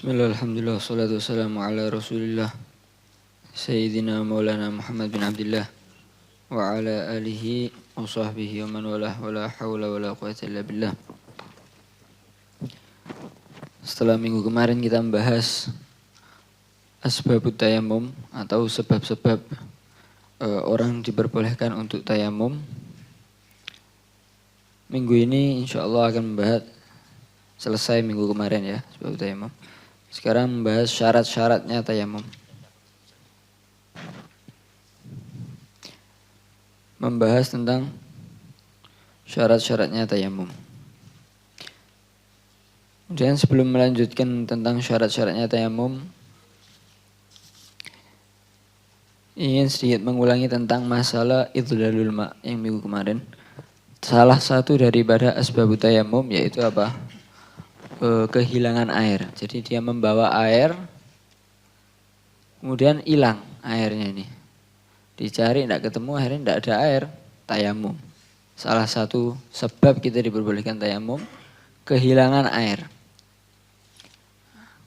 Bismillah, alhamdulillah, salatu wassalamu ala rasulillah Sayyidina maulana Muhammad bin Abdullah wa ala alihi wa sahbihi wa man walah wa la hawla wa la quwata illa billah. Setelah minggu kemarin kita membahas asbabut tayamum atau sebab-sebab orang diperbolehkan untuk tayamum. Minggu ini insya Allah akan membahas, selesai minggu kemarin ya, sebab tayamum. Sekarang membahas syarat-syaratnya tayamum. Membahas tentang syarat-syaratnya tayamum. Kemudian sebelum melanjutkan tentang syarat-syaratnya tayamum, ingin sedikit mengulangi tentang masalah idlalul ma' yang minggu kemarin. Salah satu daripada asbabut tayamum yaitu apa? Kehilangan air. Jadi dia membawa air, kemudian hilang airnya ini. Dicari tidak ketemu, akhirnya tidak ada air, tayamum. Salah satu sebab kita diperbolehkan tayamum, kehilangan air.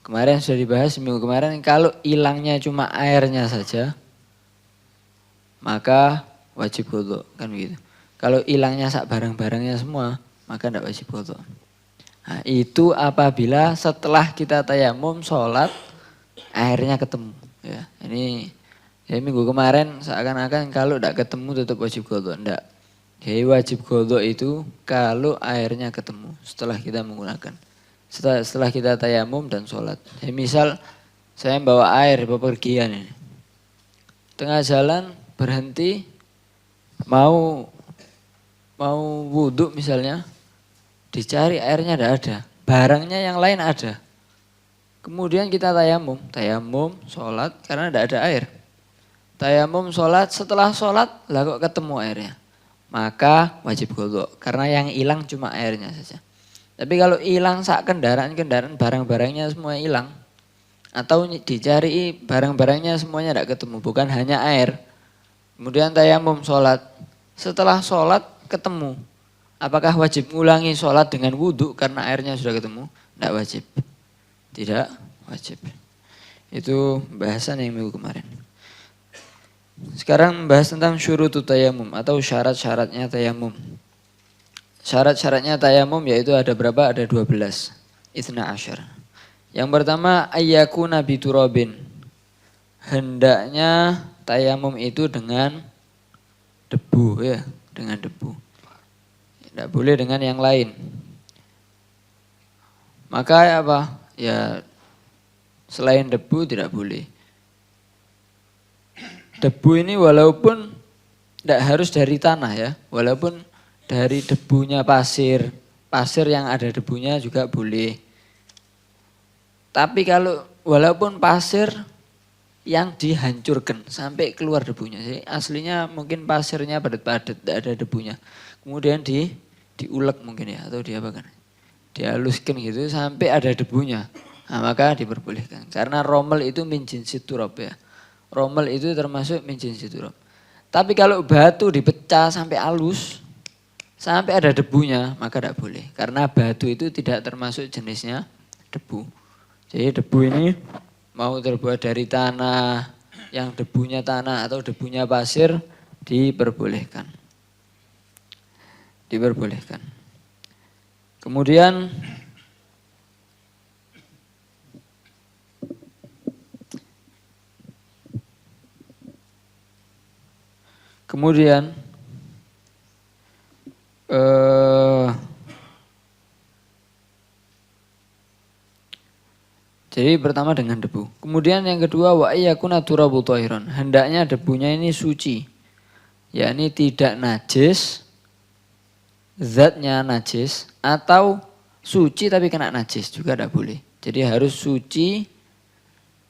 Kemarin sudah dibahas minggu kemarin, kalau hilangnya cuma airnya saja, maka wajib wudu, kan begitu. Kalau hilangnya sak barang-barangnya semua, maka tidak wajib wudu. Nah, itu apabila setelah kita tayamum sholat airnya ketemu. Ya, ini ya minggu kemarin seakan-akan kalau tidak ketemu tetap wajib qadha. Tidak. Jadi wajib qadha itu kalau airnya ketemu setelah kita menggunakan. Setelah kita tayamum dan sholat. Jadi misal saya bawa air bepergian ini. Tengah jalan berhenti mau wudhu misalnya. Dicari airnya tidak ada, barangnya yang lain ada. Kemudian kita tayamum, sholat karena tidak ada air. Tayamum, sholat, setelah sholat lah kok ketemu airnya. Maka wajib wudu karena yang hilang cuma airnya saja. Tapi kalau hilang sak kendaraan barang-barangnya semua hilang. Atau dicari barang-barangnya semuanya tidak ketemu, bukan hanya air. Kemudian tayamum, sholat. Setelah sholat ketemu. Apakah wajib ngulangi sholat dengan wudhu karena airnya sudah ketemu? Tidak wajib. Tidak wajib. Itu bahasan yang minggu kemarin. Sekarang membahas tentang syurutut tayamum atau syarat-syaratnya tayamum. Syarat-syaratnya tayamum yaitu ada berapa? Ada 12. Itsna asyar. Yang pertama ayyakuna biturabin. Hendaknya tayamum itu dengan debu ya, dengan debu. Tidak boleh dengan yang lain. Maka apa? Ya selain debu tidak boleh. Debu ini walaupun tidak harus dari tanah ya. Walaupun dari debunya pasir. Pasir yang ada debunya juga boleh. Tapi kalau walaupun pasir yang dihancurkan sampai keluar debunya. Jadi aslinya mungkin pasirnya padat-padat, tidak ada debunya. Kemudian diulek mungkin ya atau diapakan? Dihaluskan gitu sampai ada debunya. Nah, maka diperbolehkan. Karena romel itu min jinsit turab ya. Romel itu termasuk min jinsit turab. Tapi kalau batu dipecah sampai halus, sampai ada debunya, maka tidak boleh. Karena batu itu tidak termasuk jenisnya debu. Jadi debu ini mau terbuat dari tanah, yang debunya tanah atau debunya pasir, diperbolehkan. Diperbolehkan. Kemudian jadi pertama dengan debu. Kemudian yang kedua wa ayyakuna turabu thahiran. Hendaknya debunya ini suci. Yakni tidak najis. Zatnya najis atau suci tapi kena najis juga tidak boleh. Jadi harus suci,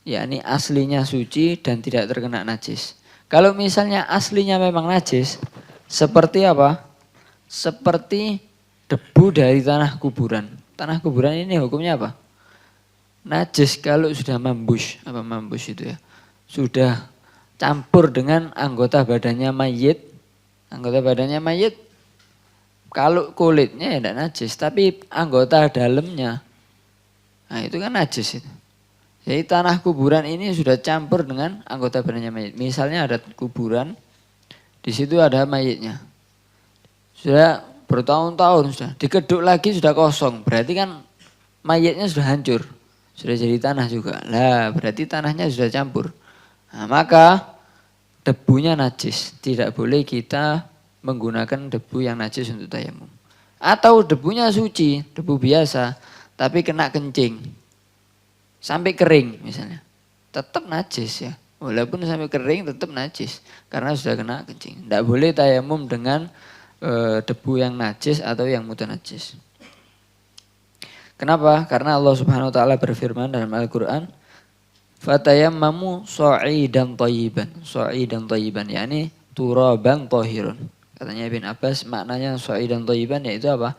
yakni aslinya suci dan tidak terkena najis. Kalau misalnya aslinya memang najis, seperti apa? Seperti debu dari tanah kuburan. Tanah kuburan ini hukumnya apa? Najis kalau sudah mambus, apa mambus itu ya? Sudah campur dengan anggota badannya mayit. Anggota badannya mayit. Kalau kulitnya ya tidak najis, tapi anggota dalamnya, nah itu kan najis itu. Jadi tanah kuburan ini sudah campur dengan anggota badannya mayit. Misalnya ada kuburan, di situ ada mayitnya. Sudah bertahun-tahun sudah, dikeduk lagi sudah kosong. Berarti kan mayitnya sudah hancur, sudah jadi tanah juga. Lah berarti tanahnya sudah campur. Nah, maka debunya najis. Tidak boleh kita menggunakan debu yang najis untuk tayamum. Atau debunya suci, debu biasa, tapi kena kencing. Sampai kering misalnya. Tetap najis ya. Walaupun sampai kering tetap najis. Karena sudah kena kencing. Tidak boleh tayamum dengan debu yang najis atau yang mutanajis. Kenapa? Karena Allah Subhanahu wa taala berfirman dalam Al-Qur'an, "Fatayammamu sha'idan thayyiban." Sha'idan thayyiban yakni turaban thahirun. Katanya Ibn Abbas maknanya sha'idan thayyiban yaitu apa?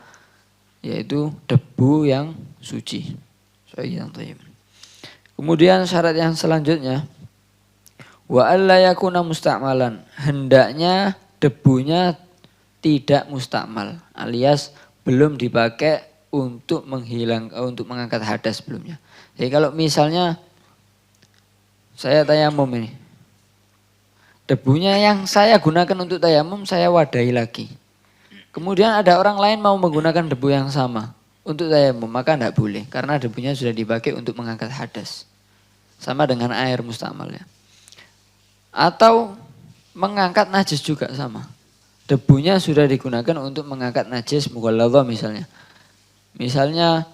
Yaitu debu yang suci. Sha'idan thayyiban. Kemudian syarat yang selanjutnya wa alla yakuna musta'malan. Hendaknya debunya tidak mustakmal alias belum dipakai untuk untuk mengangkat hadas sebelumnya. Jadi kalau misalnya saya tayamum ini, debunya yang saya gunakan untuk tayamum saya wadahi lagi. Kemudian ada orang lain mau menggunakan debu yang sama untuk tayamum, maka tidak boleh karena debunya sudah dipakai untuk mengangkat hadas. Sama dengan air mustakmal ya. Atau mengangkat najis juga sama. Debunya sudah digunakan untuk mengangkat najis mughalladhah misalnya. Misalnya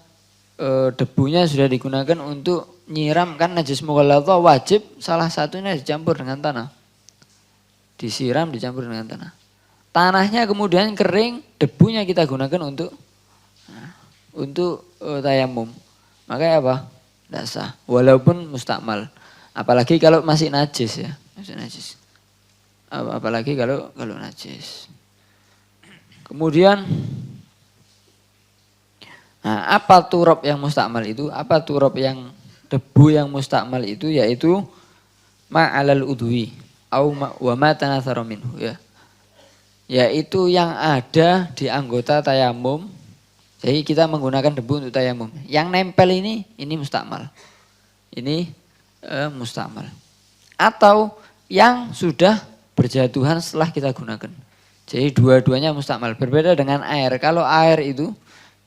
debunya sudah digunakan untuk nyiramkan najis mughalladhah, wajib salah satunya dicampur dengan tanah. Disiram dicampur dengan tanah. Tanahnya kemudian kering, debunya kita gunakan untuk tayamum. Maka apa? Tidak sah. Walaupun mustakmal. Apalagi kalau masih najis ya. Masih najis. Apalagi kalau najis. Kemudian apa turab yang mustakmal itu? Apa turab yang debu yang mustakmal itu? Yaitu ma'alal udwi au wa ma tanathara minhu ya. Yaitu yang ada di anggota tayamum. Jadi kita menggunakan debu untuk tayamum. Yang nempel ini mustakmal. Ini mustakmal. Atau yang sudah berjatuhan setelah kita gunakan. Jadi dua-duanya mustakmal. Berbeda dengan air. Kalau air itu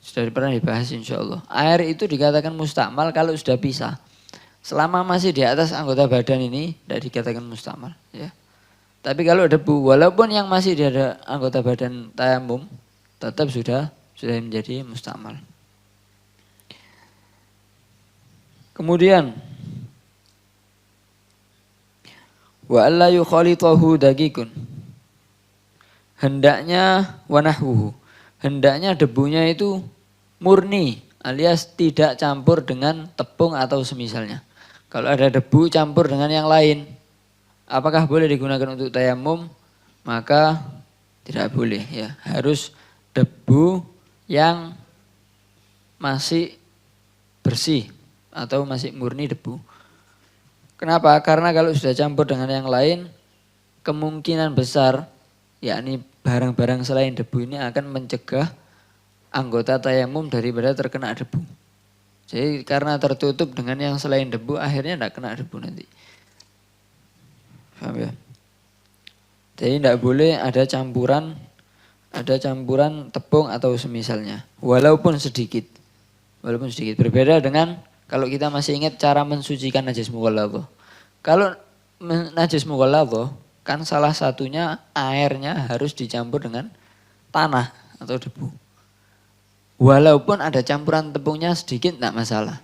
sudah pernah dibahas insya Allah. Air itu dikatakan mustakmal kalau sudah pisah. Selama masih di atas anggota badan ini tidak dikatakan mustakmal. Ya. Tapi kalau debu, walaupun yang masih di anggota badan tayamum, tetap sudah menjadi mustakmal. Kemudian wa alla yukhalitahu daqiqun. Hendaknya wanahwuhu. Hendaknya debunya itu murni alias tidak campur dengan tepung atau semisalnya. Kalau ada debu campur dengan yang lain, apakah boleh digunakan untuk tayamum? Maka tidak boleh ya. Harus debu yang masih bersih atau masih murni debu. Kenapa? Karena kalau sudah campur dengan yang lain, kemungkinan besar, yakni barang-barang selain debu ini akan mencegah anggota tayamum daripada terkena debu. Jadi karena tertutup dengan yang selain debu, akhirnya tidak kena debu nanti. Paham ya? Jadi tidak boleh ada campuran tepung atau semisalnya, walaupun sedikit. Berbeda dengan kalau kita masih ingat cara mensucikan najis mughalladhah. Kalau najis mughalladhah kan salah satunya airnya harus dicampur dengan tanah atau debu. Walaupun ada campuran tepungnya sedikit tidak masalah.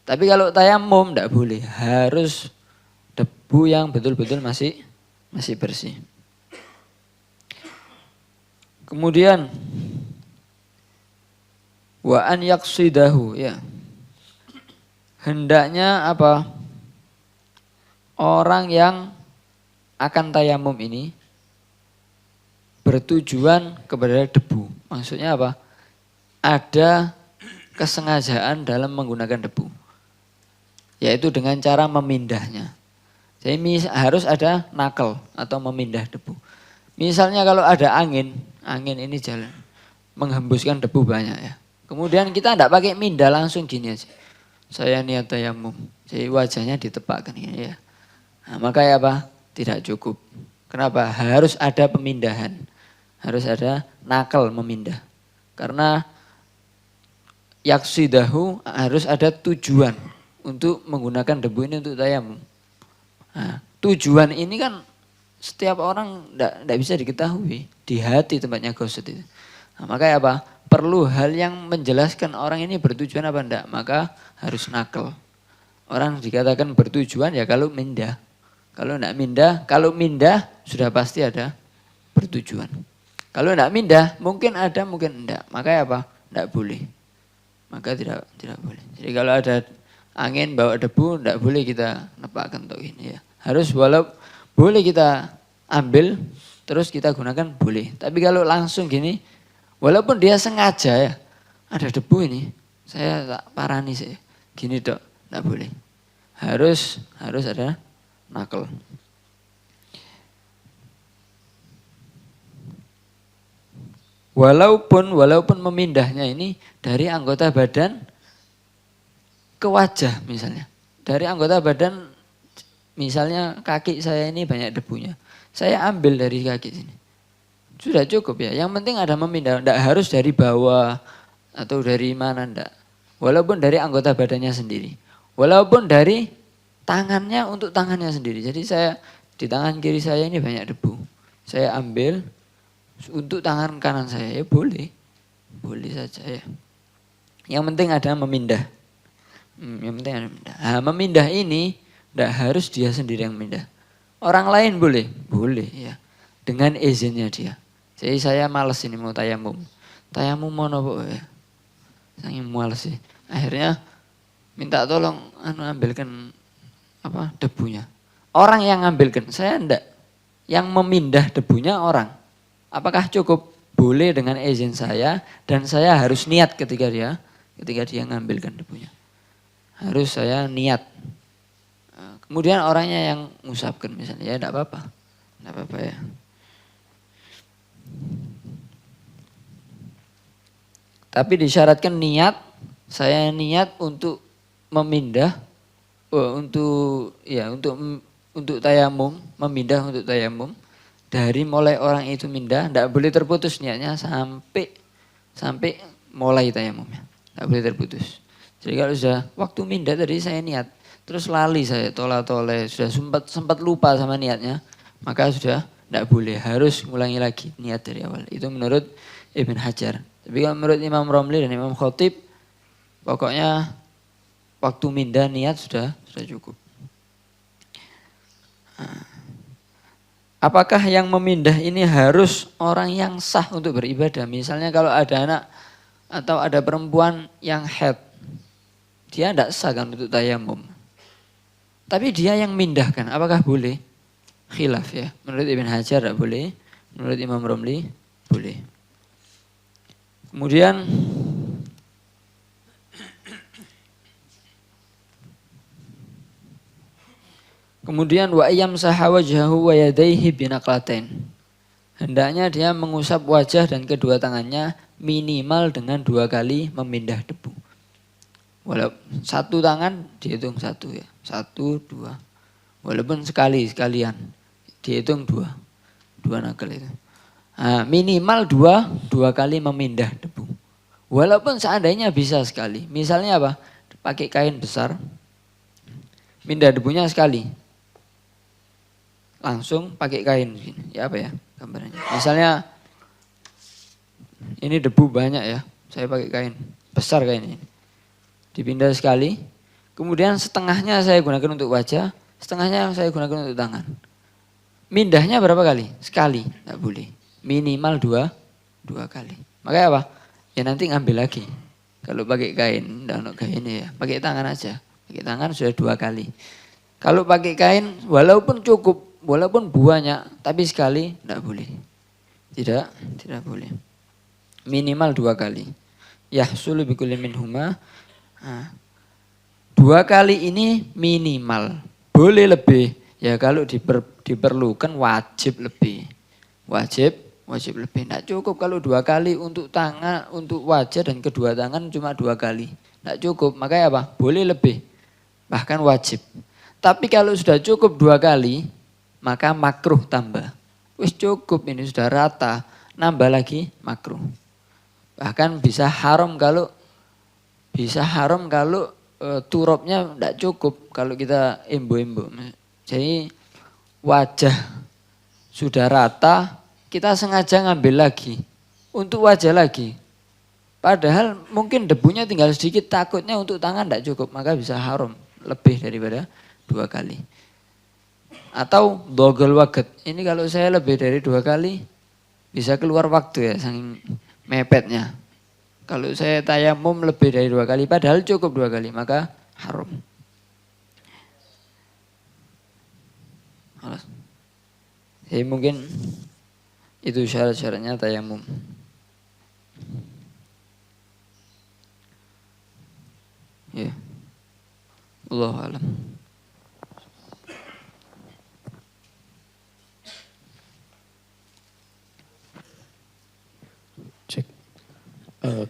Tapi kalau tayamum tidak boleh, harus debu yang betul-betul masih bersih. Kemudian wa an yaqsidahu ya. Hendaknya apa? Orang yang akan tayamum ini bertujuan kepada debu. Maksudnya apa? Ada kesengajaan dalam menggunakan debu. Yaitu dengan cara memindahnya. Jadi harus ada nakal atau memindah debu. Misalnya kalau ada angin ini menghembuskan debu banyak ya. Kemudian kita tidak pakai mindah langsung gini aja. saya niat tayamum. Jadi wajahnya ditepakkan ini ya. Nah, maka ya apa? Tidak cukup. Kenapa? Harus ada pemindahan. Harus ada nakal memindah. Karena yaksidahu harus ada tujuan untuk menggunakan debu ini untuk tayamum. Nah, tujuan ini kan setiap orang tidak bisa diketahui. Di hati tempatnya gosot itu. Nah, makanya apa? Perlu hal yang menjelaskan orang ini bertujuan apa enggak. Maka harus nakal. Orang dikatakan bertujuan ya kalau mindah. Kalau enggak mindah, kalau mindah sudah pasti ada bertujuan. Kalau enggak mindah, mungkin ada, mungkin enggak. Makanya apa? Enggak boleh. Maka tidak boleh. Jadi kalau ada angin bawa debu, enggak boleh kita nepakkan untuk ini ya. Harus boleh kita ambil, terus kita gunakan boleh. Tapi kalau langsung gini, walaupun dia sengaja ya, ada debu ini, saya tak parani sih. Gini dok, enggak boleh. Harus ada nakal. Walaupun memindahnya ini dari anggota badan ke wajah misalnya. Dari anggota badan misalnya kaki saya ini banyak debunya. Saya ambil dari kaki sini. Sudah cukup ya. Yang penting ada memindah. Tidak harus dari bawah atau dari mana enggak. Walaupun dari anggota badannya sendiri. Walaupun dari tangannya untuk tangannya sendiri. Jadi saya di tangan kiri saya ini banyak debu. Saya ambil untuk tangan kanan saya ya boleh saja ya. Yang penting ada memindah. Yang penting ada memindah. Nah, memindah ini tidak harus dia sendiri yang memindah. Orang lain boleh ya. Dengan izinnya dia. Jadi saya malas ini mau tayamum. Tayamum mau nopo ya. Saya malas sih. Akhirnya minta tolong ambilkan debunya. Orang yang ambilkan, saya enggak. Yang memindah debunya orang. Apakah cukup? Boleh dengan izin saya dan saya harus niat ketika dia ngambilkan debunya. Harus saya niat. Kemudian orangnya yang ngusapkan misalnya, ya enggak apa-apa. Enggak apa-apa ya. Tapi disyaratkan niat, saya niat untuk memindah, untuk tayamum, memindah untuk tayamum. Dari mulai orang itu mindah, tidak boleh terputus niatnya sampai mulai tayamumnya. Tidak boleh terputus. Jadi kalau sudah waktu mindah tadi saya niat, terus lali saya tola-tole, sudah sempat lupa sama niatnya, maka sudah tidak boleh, harus ngulangi lagi niat dari awal. Itu menurut Ibn Hajar. Tapi kalau menurut Imam Romli dan Imam Khatib, pokoknya waktu mindah niat sudah cukup. Apakah yang memindah ini harus orang yang sah untuk beribadah? Misalnya kalau ada anak atau ada perempuan yang haid, dia tidak sah kan untuk tayamum. Tapi dia yang mindahkan, apakah boleh? Khilaf ya. Menurut Ibn Hajar tidak boleh, menurut Imam Romli boleh. Kemudian wa ayyam sahawajhahu wa yadayhi binaqlatain. Hendaknya dia mengusap wajah dan kedua tangannya minimal dengan 2 kali memindah debu. Walaupun satu tangan dihitung 1 ya. 1, 2. Walaupun sekalian dihitung 2. 2 nakal itu. Nah, minimal 2 kali memindah debu. Walaupun seandainya bisa sekali. Misalnya apa? Pakai kain besar. Mindah debunya sekali. Langsung pakai kain begini. Ya apa ya gambarannya? Misalnya ini debu banyak ya. Saya pakai kain besar kain ini. Dipindah sekali. Kemudian setengahnya saya gunakan untuk wajah, setengahnya saya gunakan untuk tangan. Mindahnya berapa kali? Sekali, enggak boleh. Minimal 2 kali. Makanya apa? Ya nanti ngambil lagi. Kalau pakai kain, enggak ono kain ya. Pakai tangan aja. Pakai tangan sudah 2 kali. Kalau pakai kain walaupun cukup, walaupun banyak, tapi sekali tidak boleh. Tidak boleh. Minimal 2 kali. Yahsulu bikulli minhuma. 2 kali ini minimal. Boleh lebih. Ya kalau diperlukan wajib lebih. Wajib lebih. Tidak cukup kalau 2 kali untuk tangan, untuk wajah dan kedua tangan cuma 2 kali. tidak cukup, makanya apa? Boleh lebih, bahkan wajib. Tapi kalau sudah cukup 2 kali, maka makruh tambah. Wis cukup ini sudah rata, nambah lagi makruh. Bahkan bisa haram kalau turupnya tidak cukup kalau kita embo-embo. Jadi wajah sudah rata, kita sengaja ngambil lagi untuk wajah lagi. Padahal mungkin debunya tinggal sedikit, takutnya untuk tangan tidak cukup, maka bisa haram lebih daripada 2 kali. Atau dogel waget, ini kalau saya lebih dari 2 kali bisa keluar waktu ya, saking mepetnya. Kalau saya tayamum lebih dari 2 kali, padahal cukup 2 kali, maka haram. Jadi mungkin itu syarat-syaratnya tayamum. Ya. Allahu a'lam. Cek.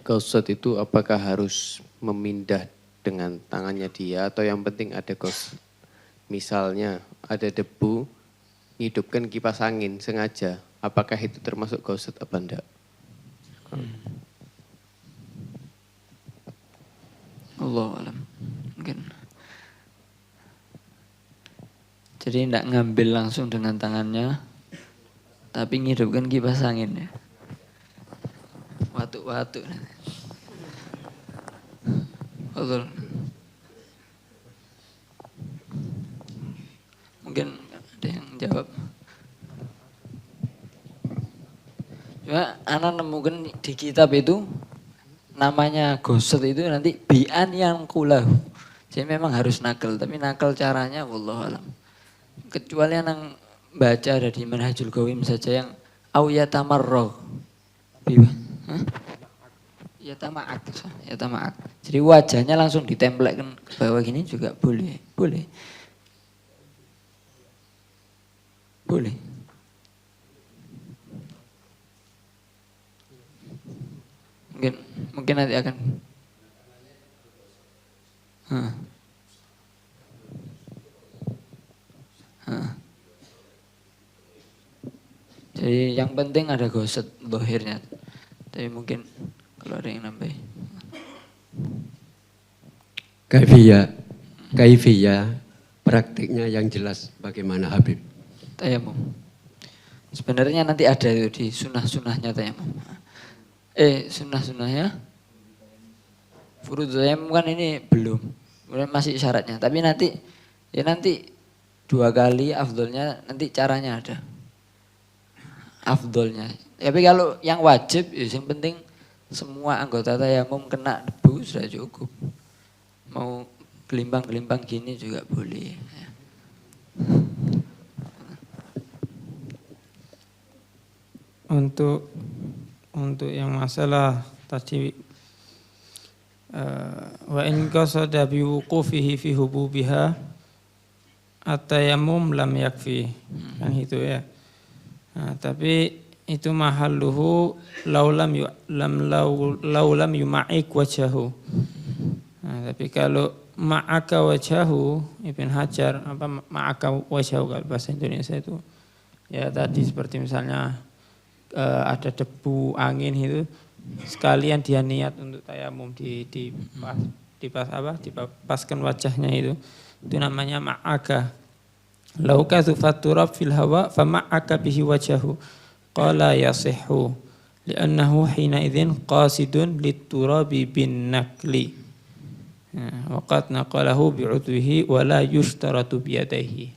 Gausat itu apakah harus memindah dengan tangannya dia atau yang penting ada gausat? Misalnya ada debu, hidupkan kipas angin sengaja. Apakah itu termasuk gausat apa enggak? Allahu a'lam. Mungkin. Jadi tidak ngambil langsung dengan tangannya, tapi ngidupkan kipas angin ya. Watuk-watuk. Betul. Mungkin ada yang jawab. Cuma anak nemukan di kitab itu namanya gosot itu nanti bi'an yang kulahu. Jadi memang harus nakal, tapi nakal caranya wallahu alam. Kecuali yang baca ada di Manhajul Qawim saja yang au yatamarragh. Yatama'ak. Jadi wajahnya langsung ditempelkan ke bawah gini juga boleh. Boleh. Mungkin nanti akan. Jadi yang penting ada gosot dohirnya. Tapi mungkin kalau ada yang nambahin. Kaifiyah praktiknya yang jelas bagaimana Habib? Tayamum. Sebenarnya nanti ada itu di sunnah-sunnahnya tayamum. Sunnah-sunnahnya. Furudhu tayamum kan ini belum. Masih syaratnya. Tapi nanti 2 kali afdolnya nanti caranya ada. Afdolnya. Tapi kalau yang wajib ya yang penting semua anggota tayamum kena debu sudah cukup. Mau gelimbang-gelimbang gini juga boleh. Untuk yang masalah tadi wa in qasada bi wuqufihi fi hububiha at-tayammum lam yakfi. Kan itu ya. Nah, tapi itu mahalluhu laulam yuma'ik wajahu. Nah, tapi kalau ma'aka wajahu Ibn Hajar ma'aka wajahu kalau bahasa Indonesia itu ya tadi seperti misalnya ada debu angin itu sekalian dia niat untuk tayamum dipaskan wajahnya itu namanya ma'aka. Lau kathufat turab fil hawa fa ma'aka bihi wajahu qala yasihhu li'annahu hina idzin qasidun lit-turabi bin nakli. Waqad naqalahu bi'udwihi wa la yushtaratu biyadaihi.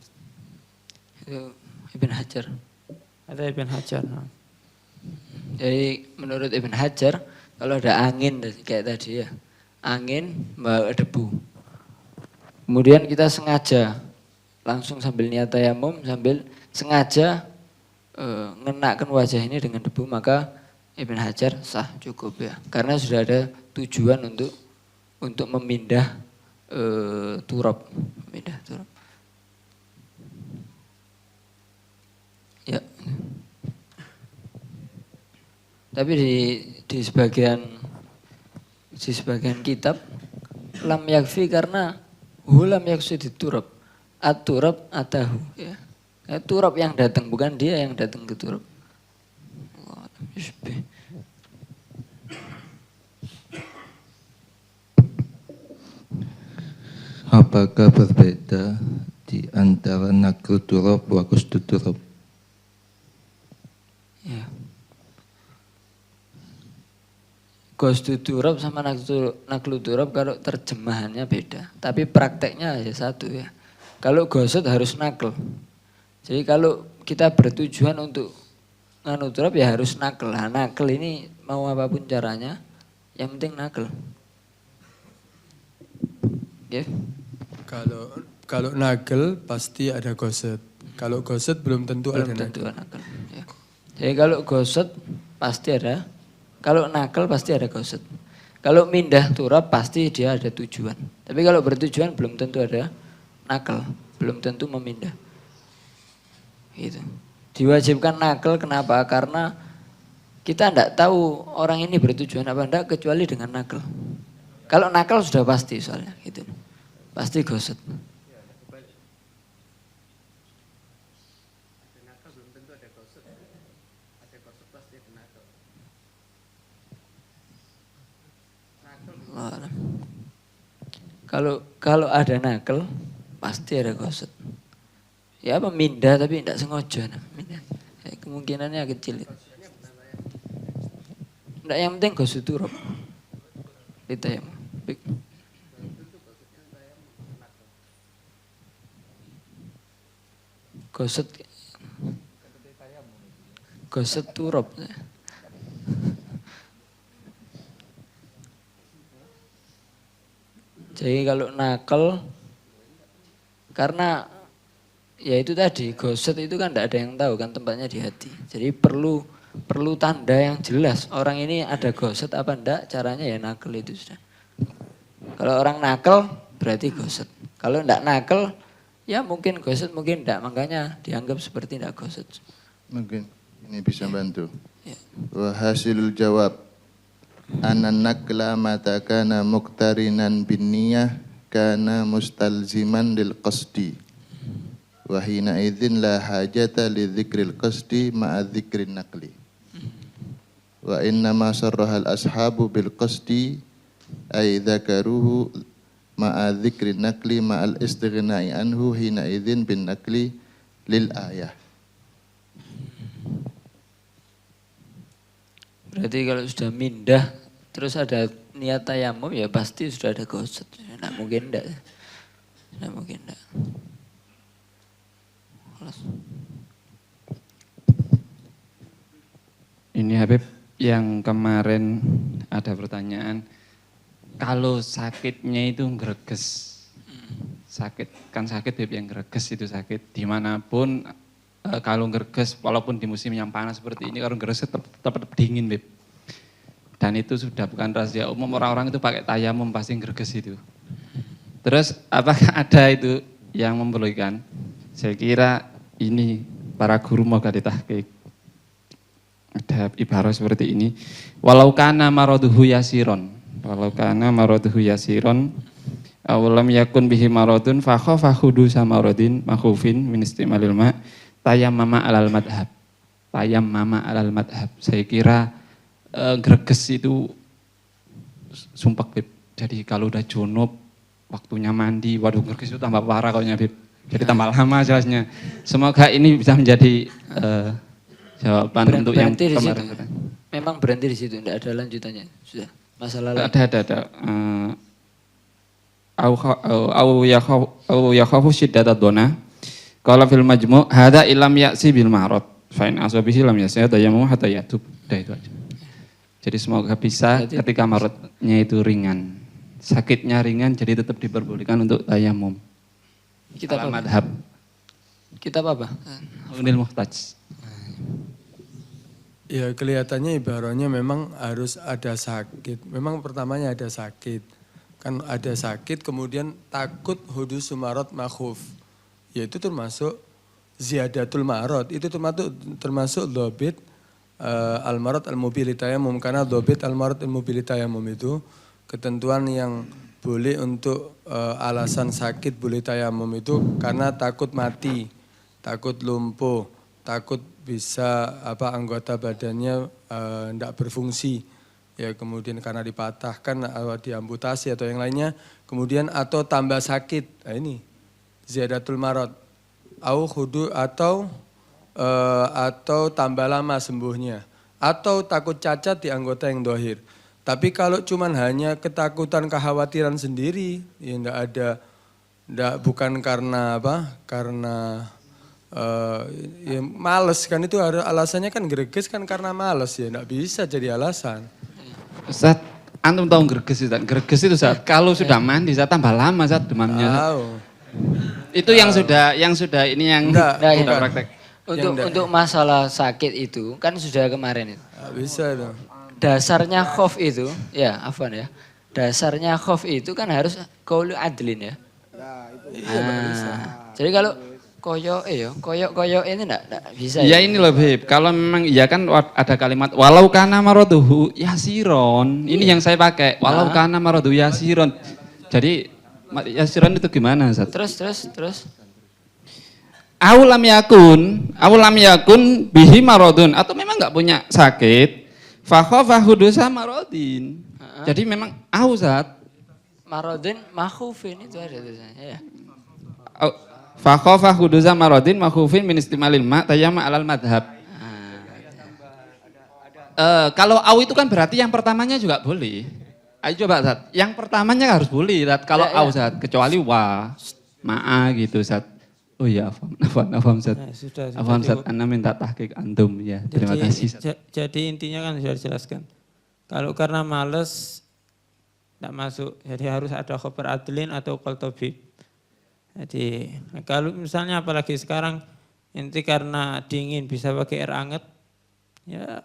Itu Ibn Hajar. Ada Ibn Hajar. Jadi menurut Ibn Hajar kalau ada angin kayak tadi ya, angin bawa debu. Kemudian kita sengaja langsung sambil niat tayamum sambil sengaja ngenakan wajah ini dengan debu, maka Ibn Hajar sah cukup ya. Karena sudah ada tujuan untuk memindah turab. Ya. Tapi di sebagian kitab lam yakfi karena hulam yaksudi turab. At-turab atahu. Ya. Turab yang datang, bukan dia yang datang ke turab. Apakah berbeda di antara naklu turab wa qasdu turab? Ya. Qasdu turab sama naklu turab kalau terjemahannya beda. Tapi prakteknya aja satu ya. Kalau gosot harus nakl. Jadi kalau kita bertujuan untuk nganu turab ya harus nakl. Nah, nakl ini mau apapun caranya, yang penting nakl. Oke. Kalau nagel pasti ada gosot. Kalau gosot belum tentu Belum ada tentu nagel. nakl. Ya. Jadi kalau gosot pasti ada. Kalau nakl pasti ada gosot. Kalau mindah turab pasti dia ada tujuan. Tapi kalau bertujuan belum tentu ada nakal, belum tentu memindah. Gitu. Diwajibkan nakal kenapa? Karena kita tidak tahu orang ini bertujuan apa enggak kecuali dengan nakal. Kalau nakal sudah pasti soalnya gitu. Pasti gosot. Kalau ada nakal pasti ada gosot. Ya memindah tapi tidak sengaja. Mindah. Ya, kemungkinannya kecil. Tidak, yang penting gosot turap. Kita yang gosot turap. Jadi kalau nakal, karena ya itu tadi gosot itu kan tidak ada yang tahu kan tempatnya di hati. Jadi perlu tanda yang jelas orang ini ada gosot apa enggak, caranya ya nakal itu sudah. Kalau orang nakal berarti gosot. Kalau enggak nakal ya mungkin gosot mungkin enggak, makanya dianggap seperti enggak gosot. Mungkin ini bisa bantu. Ya. Wa hasilul jawab anan nakla mata kana muqtarinan bin niyah kana mustalziman lil qasdi wa hina idzin la hajata li dzikril qasdi ma'a dzikrin naqli wa inna ma sarraha al ashabu bil qasdi ay dzakaruhu ma'a dzikrin naqli ma'al istighna'i anhu hina idzin bin naqli lil ayah. Berarti kalau sudah mindah terus ada niat tayamum ya pasti sudah ada gosot. Tidak mungkin enggak. Tidak mungkin enggak. Ini Habib yang kemarin ada pertanyaan, kalau sakitnya itu greges, sakit kan sakit Habib, yang greges itu sakit dimanapun. Kalau greges walaupun di musim yang panas seperti ini, kalau greges tetap dingin Beb. Dan itu sudah bukan rahasia umum, orang-orang itu pakai tayamum pasti greges itu. Terus apakah ada itu yang membolehkan? Saya kira ini para guru mau ditahqiq. Ada ibarat seperti ini. Walau kana maraduhu yasiron. Walau kana maraduhu yasiron. Awalam yakun bihi maradun fa khafa hudusa maradin makhufin min istimalil ma'. Tayammama alal madhab. Tayammama alal madhab. Saya kira greges itu sumpah Bib. Jadi kalau udah junub, waktunya mandi, waduh greges itu tambah parah kaunya Bib. Jadi tambah lama jelasnya. Semoga ini bisa menjadi jawaban untuk yang kemarin. Memang berhenti di situ, tidak ada lanjutannya. Sudah, masalah lain. Ada. Au yakhafu syiddata dona. Kalau fil majmu' hada ilam ya'si bil ma'rad fa in asabihi lam yasya tayammum hatta yatub. Udah itu aja. Jadi semoga bisa ketika maradnya itu ringan. Sakitnya ringan jadi tetap diperbolehkan untuk tayammum. Kitab apa? Madhab. Kitab apa? Unil Muhtaj. Ya kelihatannya ibaratnya memang harus ada sakit. Memang pertamanya ada sakit. Kan ada sakit kemudian takut hudus sumarot makhuf. Yaitu termasuk ziyadatul ma'rad. Itu termasuk dhobit al-marad al-mobilitayamum. Karena dhobit al-marad al-mobilitayamum itu ketentuan yang boleh untuk alasan sakit boleh tayamum itu karena takut mati, takut lumpuh, takut bisa anggota badannya tidak berfungsi, ya kemudian karena dipatahkan, diamputasi atau yang lainnya, kemudian atau tambah sakit, nah ini ziyadatul marad, atau tambah lama sembuhnya, atau takut cacat di anggota yang dohir. Tapi kalau cuman hanya ketakutan, kekhawatiran sendiri, ya bukan karena karena ya males kan, itu alasannya kan greges kan karena males, ya enggak bisa jadi alasan. Ustaz, antum tahu greges Ustaz? Greges itu Ustaz, kalau sudah mandi Ustaz tambah lama Ustaz demamnya. Tahu. Itu yang sudah ini yang bukan. praktek. Untuk masalah sakit itu kan sudah kemarin itu. Nggak bisa itu. Dasarnya khof itu, ya afwan ya. Dasarnya khof itu kan harus qaulu adlin ya. Jadi kalau koyok ini enggak bisa. Ya ini loh Beb, kalau memang iya kan ada kalimat walau kana maraduhu yasiron. Ini yang saya pakai, walau kana maraduhu yasiron. Jadi yasiron itu gimana Ustaz? Terus. Awlam yakun bihi maradun, atau memang enggak punya sakit. Fakhofa hudusa maradin. Jadi memang Ustaz. Maradin makhufin itu ada tulisannya ya. Fakhofa hudusa maradin makhufin min istimalil ma tayyama alal madhab. Kalau au itu kan berarti yang pertamanya juga boleh. Ayo coba Ustaz. Yang pertamanya harus boleh Ustaz. Kalau au Ustaz, kecuali gitu Ustaz. Oh iya, afam Ustaz. Afam Ustaz, Anda minta tahqiq antum ya. Terima kasih. Jadi intinya kan sudah dijelaskan. Kalau karena males tidak masuk, jadi harus ada khobar adlin atau qaul tabib. Jadi kalau misalnya apalagi sekarang inti karena dingin bisa pakai air hangat, ya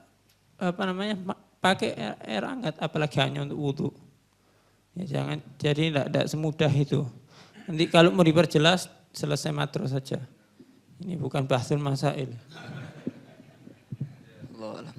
pakai air hangat, apalagi hanya untuk wudhu. Ya jangan, jadi tidak semudah itu. Nanti kalau mau diperjelas selesai matro saja. Ini bukan bahsul masail. Allah.